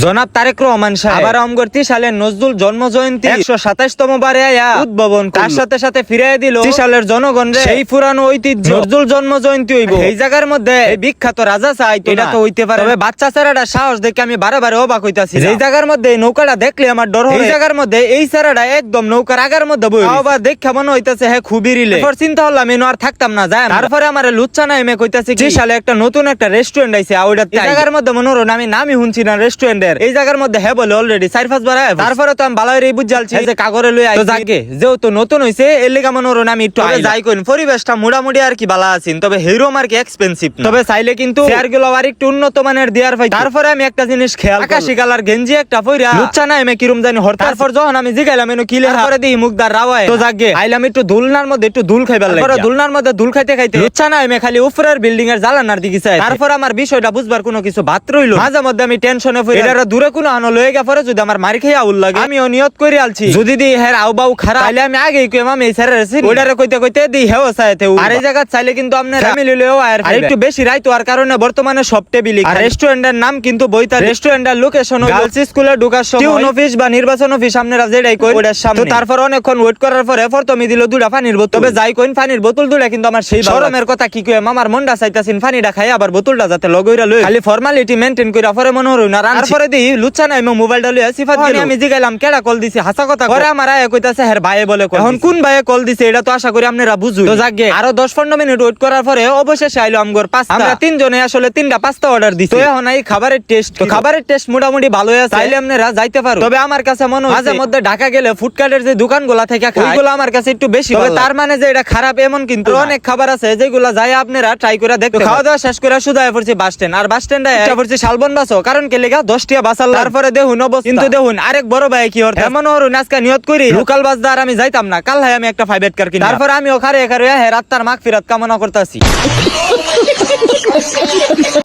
জনাব তারেক রহমান সাহেব আবার আমগর 30 সালের নজরুল জন্ম জয়ন্তী 127তম বারে আয়া উদ্বোধন তার সাথে সাথে ফিরিয়ে দিল 30 সালের জনগণ সেই পুরানো ঐতিহ্য নজরুল জন্ম জয়ন্তী হইব। এই জায়গার মধ্যে এই বিখ্যাত রাজা চাই এটা তো হইতে পারে, তবে বাচ্চা ছেলেটা সাহস দেখে আমি বারে বারে অবাক হইতাছি। এই জায়গার মধ্যে এই নৌকাটা দেখলে আমার ডর হয়। এই জায়গার মধ্যে এই ছেলেটা একদম নৌকার আগার মধ্যে বই আবার দেখা মনে হইতাছে হ্যাঁ খুবই রিলে। এরপর চিন্তা হলাম এনো আর থাকতাম না যায়। তারপরে আমার লুচ্চা না এমে কইতাছে 30 সালে একটা নতুন একটা রেস্টুরেন্ট আইছে ওইটা এই জায়গার মধ্যে মনে হলো আমি নামই শুনছি না রেস্টুরেন্টের। এই জায়গার মধ্যে হ্যাঁ বলে অলরেডি 4-5 বার। তারপরে তো আমি ভালোই এই বুঝালছি যে কাগরে লই আইছি তো যাকে যেহেতু নতুন হইছে এর লাগা মনে হলো আমি একটু যাই কইন। পরিবেশটা মোটামুটি আর কি ভালো আছেন, তবে হিরো মার্কে এক্সপেন্সিভ, তবে চাইলে কিন্তু চেয়ারগুলো আর একটু উন্নত মানের দেয়ার পাই। তারপরে আমি একটা জিনিস খেয়াল আকাশি কালার গেঞ্জি একটা পইরা লুচ্চা না এমে কিরম জানি হর। তারপর যখন আমি জিগাইলাম এনো কি লেখা করে দিই মুখদার রাওয়ায় তো যাকে আইলাম একটু দুলনার মধ্যে একটু দুল খাইবার লাগে। তারপরে দুলনার মধ্যে দুল খাইতে খাইতে লুচ্চা না এমে খালি উপরের বিল্ডিং এর জানালার দিকে চাই। তারপর আমার বিষয়টা বুঝবার কোনো কিছু বাত রইলো। মাঝে মধ্যে আমি টেনশনে পড়ে এটার দূরে কোনো আনো লয়ে গিয়ে পরে যদি আমার মারি খেয়ে আউল লাগে আমিও নিয়ত করে আলছি যদি দি হের আউ বাউ খারাপ তাইলে আমি আগেই কইম আমি এই স্যারের আছি ওইটারে কইতে কইতে দি হেও চাইতে। আর এই জায়গা চাইলে কিন্তু আপনার ফ্যামিলি লয়েও আর একটু বেশি রাইত হওয়ার কারণে বর্তমানে সব টেবিলই আর রেস্টুরেন্টের নাম কিন্তু বইতা রেস্টুরেন্টের লোকেশন গার্লস স্কুলে ঢোকার সময় টিউন অফিস বা নির্বাচন অফিস আপনারা যেটাই কই ওটার সামনে। তো তারপর অনেকক্ষণ ওয়েট করার পরে প্রথমে দিল দুটা পানির বোতল। তবে যাই কইন পানির বোতল দুটা কিন্তু আমার সেই শরমের কথা কি কই মামার মনটা চাইতাছিন পানিটা খাই আবার বোতলটা যাতে লগইরা লই খালি ফর্মালিটি মেইনটেইন কইরা পরে মনে হলো না। তারপরে দি লুচ্চা নাই মো মোবাইলটা লইয়া সিফাত দিল। আমি জিগাইলাম কেডা কল দিছি হাসা কথা করে আমার আয়া কইতাছে হের ভাইয়ে বলে কল। এখন কোন ভাইয়ে কল দিছে এটা তো আশা করি আপনারা বুঝুন। তো যাগে আরো 10-15 মিনিট ওয়েট করার পরে অবশেষে আইলো আমগর পাস্তা। আমরা তিনজনে আসলে তিনটা পাস্তা অর্ডার দিছি। তো এখন এই খাবারের টেস্ট তো খাবারের টেস্ট মোটামুটি ভালোই আছে, চাইলে আপনারা যাইতে পারো। তবে আমার কাছে মনে হয় মাঝে মধ্যে ঢাকা গেলে ফুডকার্টের যে দোকানগুলা থেকে খাই ওইগুলো আমার কাছে একটু বেশি ভালো। তার মানে যে এটা খারাপ এমন কিন্তু অনেক খাবার আছে যেগুলা যাই আপনারা ট্রাই করে দেখতে। খাওয়া দাওয়া শেষ করে সুদায় পড়ছি বাস স্ট্যান্ড আর বাস স্ট্যান্ডে এটা পড়ছি শালবন বাসও কারণ কে লেগা 10 টাকা বাসাল। তারপরে দেখুন অবস্থা কিন্তু দেখুন আরেক বড় ভাই কি হচ্ছে এমন হরুন আজকে নিয়ত করি লোকাল বাস দ্বার আমি যাইতাম না কাল হয় আমি একটা 5 কার কিনি। তারপর আমি ওখানে রাত্তার মাগফিরাত কামনা করতেছি।